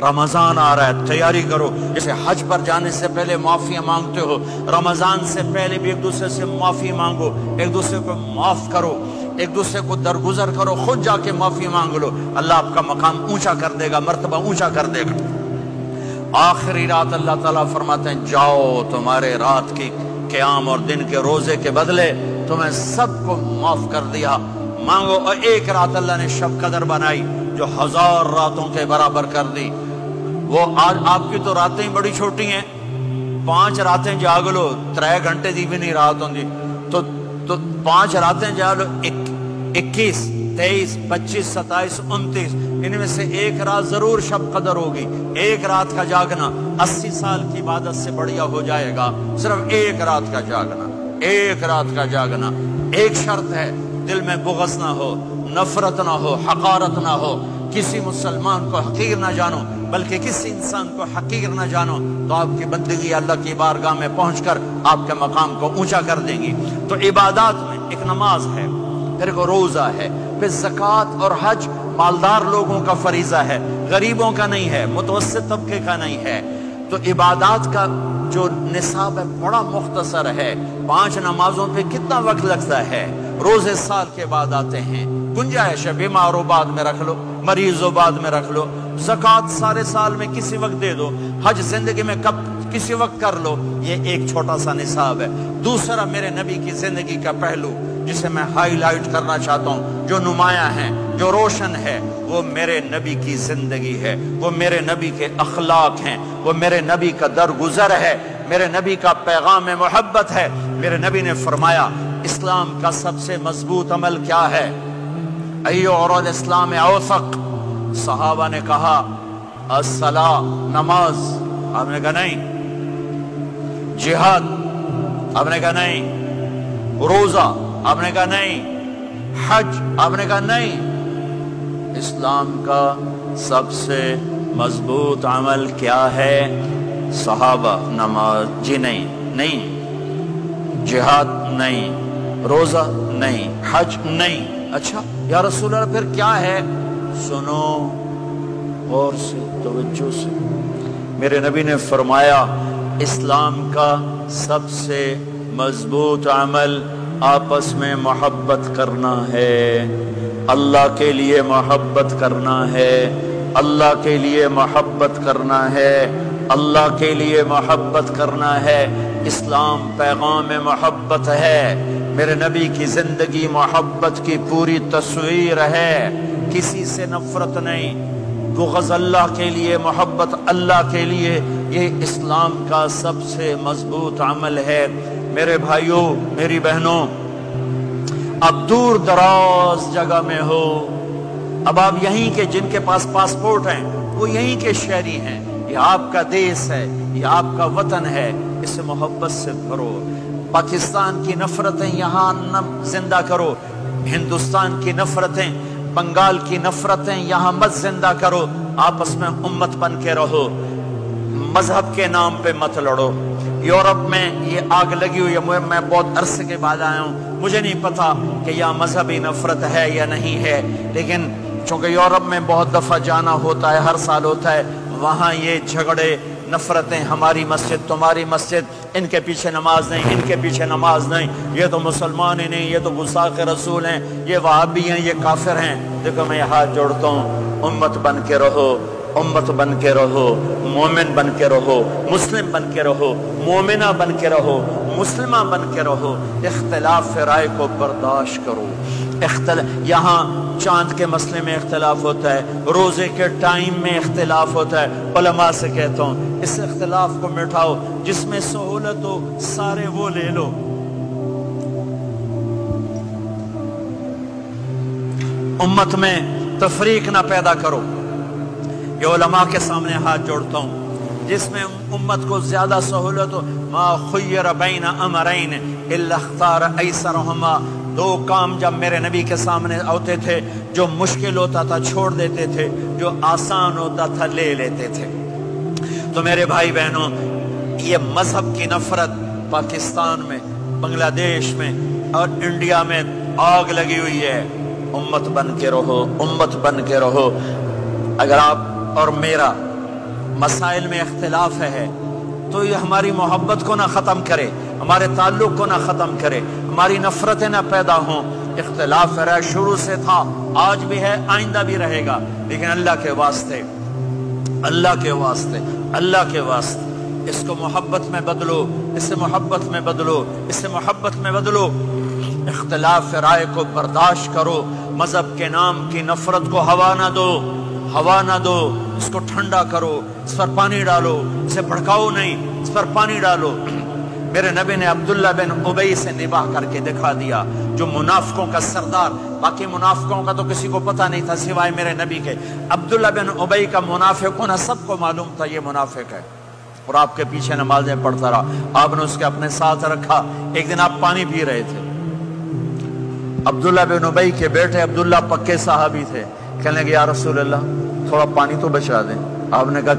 رمضان آ رہا ہے، تیاری کرو. جیسے حج پر جانے سے پہلے معافیاں مانگتے ہو، رمضان سے پہلے بھی ایک دوسرے سے معافی مانگو، ایک دوسرے کو معاف کرو، ایک دوسرے کو درگزر کرو، خود جا کے معافی مانگ لو. اللہ آپ کا مقام اونچا کر دے گا، مرتبہ اونچا کر دے گا. آخری رات اللہ تعالیٰ فرماتے ہیں جاؤ، تمہارے رات کی قیام اور دن کے روزے کے بدلے تمہیں سب کو معاف کر دیا. مانگو. اور ایک رات اللہ نے شب قدر بنائی جو 1000 راتوں کے برابر کر دی. وہ آج آپ کی تو راتیں ہی بڑی چھوٹی ہیں، 5 راتیں جاگ لو، 3 گھنٹے دی بھی نہیں رات ہوں گی تو 5 راتیں جاگ لو، 21 23 25 27 29 ان میں سے ایک رات ضرور شب قدر ہوگی. ایک رات کا جاگنا 80 سال کی عبادت سے بڑھیا ہو جائے گا. صرف ایک رات کا جاگنا، ایک رات کا جاگنا. ایک شرط ہے، دل میں بغض نہ ہو، نفرت نہ ہو، حقارت نہ ہو. کسی مسلمان کو حقیر نہ جانو، بلکہ کسی انسان کو حقیر نہ جانو، تو آپ کی بندگی اللہ کی بارگاہ میں پہنچ کر آپ کے مقام کو اونچا کر دیں گی. تو عبادات میں ایک نماز ہے، پھر ایک روزہ ہے، پھر زکوٰۃ اور حج مالدار لوگوں کا فریضہ ہے، غریبوں کا نہیں ہے، متوسط طبقے کا نہیں ہے. تو عبادات کا جو نصاب ہے بڑا مختصر ہے. 5 نمازوں پہ کتنا وقت لگتا ہے؟ روزے سال کے بعد آتے ہیں، گنجائش ہے، بیمار ہو بعد میں رکھ لو، مریض ہو بعد میں رکھ لو. زکوٰۃ سارے سال میں کسی وقت دے دو، حج زندگی میں کب کسی وقت کر لو. یہ ایک چھوٹا سا نصاب ہے. دوسرا میرے نبی کی زندگی کا پہلو جسے میں ہائی لائٹ کرنا چاہتا ہوں، جو نمایاں ہے، جو روشن ہے، وہ میرے نبی کی زندگی ہے، وہ میرے نبی کے اخلاق ہیں، وہ میرے نبی کا درگزر ہے، میرے نبی کا پیغام محبت ہے. میرے نبی نے فرمایا اسلام کا سب سے مضبوط عمل کیا ہے؟ ایو اور الاسلام اوثق. صحابہ نے کہا الصلاۃ، نماز. آپ نے کہا نہیں. جہاد؟ آپ نے کہا نہیں. روزہ؟ آپ نے کہا نہیں. حج؟ آپ نے کہا نہیں. اسلام کا سب سے مضبوط عمل کیا ہے؟ صحابہ نماز. جی نہیں. جہاد نہیں. روزہ نہیں. حج نہیں. اچھا یا رسول اللہ پھر کیا ہے؟ سنو غور سے، توجہ سے. میرے نبی نے فرمایا اسلام کا سب سے مضبوط عمل آپس میں محبت کرنا ہے. اللہ کے لیے محبت کرنا ہے، اللہ کے لیے محبت کرنا ہے، اللہ کے لیے محبت کرنا ہے. اسلام پیغام محبت ہے. میرے نبی کی زندگی محبت کی پوری تصویر ہے. کسی سے نفرت نہیں، بغض اللہ کے لیے، محبت اللہ کے لیے. یہ اسلام کا سب سے مضبوط عمل ہے. میرے بھائیوں، میری بہنوں، اب دور دراز جگہ میں ہو، اب آپ یہیں کے جن کے پاس پاسپورٹ ہیں وہ یہیں کے شہری ہیں. یہ آپ کا دیس ہے، یہ آپ کا وطن ہے. اسے محبت سے بھرو. پاکستان کی نفرتیں یہاں نہ زندہ کرو، ہندوستان کی نفرتیں، بنگال کی نفرتیں یہاں مت زندہ کرو. آپس میں امت بن کے رہو، مذہب کے نام پہ مت لڑو. یورپ میں یہ آگ لگی ہوئی ہے. میں بہت عرصے کے بعد آیا ہوں، مجھے نہیں پتا کہ یہاں مذہبی نفرت ہے یا نہیں ہے، لیکن چونکہ یورپ میں بہت دفعہ جانا ہوتا ہے، ہر سال ہوتا ہے، وہاں یہ جھگڑے، نفرتیں، ہماری مسجد تمہاری مسجد، ان کے پیچھے نماز نہیں، ان کے پیچھے نماز نہیں، یہ تو مسلمان ہی نہیں، یہ تو گستاخ رسول ہیں، یہ وہابی ہیں، یہ کافر ہیں. دیکھو میں یہ ہاتھ جوڑتا ہوں، امت بن کے رہو، امت بن کے رہو، مومن بن کے رہو، مسلم بن کے رہو، مومنہ بن کے رہو، مسلمہ بن کے رہو. اختلاف رائے کو برداشت کرو. یہاں چاند کے مسئلے میں اختلاف ہوتا ہے، روزے کے ٹائم میں اختلاف ہوتا ہے. علماء سے کہتا ہوں اس اختلاف کو مٹھاؤ. جس میں سہولت ہو سارے وہ لے لو. امت میں تفریق نہ پیدا کرو. یہ علماء کے سامنے ہاتھ جوڑتا ہوں. جس میں امت کو زیادہ سہولت ہو، ما خیر بین امرین الا اختار ایسرہما. 2 کام جب میرے نبی کے سامنے ہوتے تھے، جو مشکل ہوتا تھا چھوڑ دیتے تھے، جو آسان ہوتا تھا لے لیتے تھے. تو میرے بھائی بہنوں، یہ مذہب کی نفرت پاکستان میں، بنگلہ دیش میں اور انڈیا میں آگ لگی ہوئی ہے. امت بن کے رہو، امت بن کے رہو. اگر آپ اور مسائل میں اختلاف ہے تو یہ ہماری محبت کو نہ ختم کرے، ہمارے تعلق کو نہ ختم کرے، ہماری نفرتیں نہ پیدا ہوں۔ اختلاف رہا شروع سے تھا، آج بھی ہے، آئندہ بھی رہے گا، لیکن اللہ کے واسطے، اللہ کے واسطے، اللہ کے واسطے اس کو محبت میں بدلو، اس سے محبت میں بدلو، اس سے محبت میں بدلو۔ اختلاف رائے کو برداشت کرو، مذہب کے نام کی نفرت کو ہوا نہ دو، ہوا نہ دو، اس کو ٹھنڈا کرو، اس پر پانی ڈالو، اسے بھڑکاؤ نہیں، اس پر پانی ڈالو۔ میرے نبی نے عبداللہ بن ابی سے نباہ کر کے دکھا دیا، جو منافقوں کا سردار، باقی منافقوں کا تو کسی کو پتہ نہیں تھا سوائے میرے نبی کے، عبداللہ بن ابی کا منافق ہونا سب کو معلوم تھا، یہ منافق ہے، اور آپ کے پیچھے نمازیں پڑھتا رہا۔ آپ نے اس کے اپنے ساتھ رکھا۔ ایک دن آپ پانی پی رہے تھے، عبداللہ بن ابی کے بیٹے عبداللہ پکے صحابی تھے، کہنے لگے یا رسول اللہ تھوڑا پانی تو بچا دیں۔ آپ نے کہا